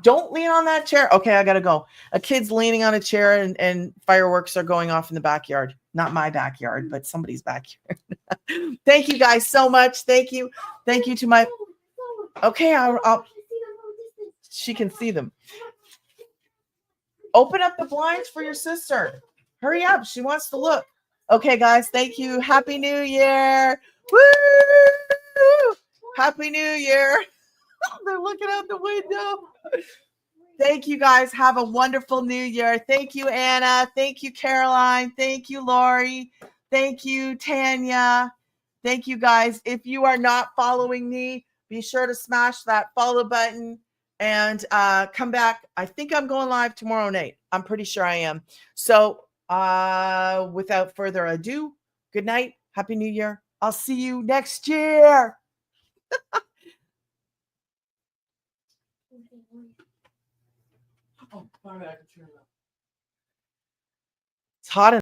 Don't lean on that chair. Okay, I got to go. A kid's leaning on a chair and fireworks are going off in the backyard. Not my backyard, but somebody's backyard. Thank you guys so much. Thank you. Thank you to my... Okay, I'll she can see them. Open up the blinds for your sister. Hurry up. She wants to look. Okay, guys, thank you. Happy New Year. Woo! Happy New Year. They're looking out the window. Thank you guys. Have a wonderful new year. Thank you, Anna. Thank you, Caroline. Thank you, Lori. Thank you, Tanya. Thank you, guys. If you are not following me, be sure to smash that follow button and come back. I think I'm going live tomorrow night. I'm pretty sure I am. So without further ado, good night. Happy New Year. I'll see you next year. Oh, it's hot in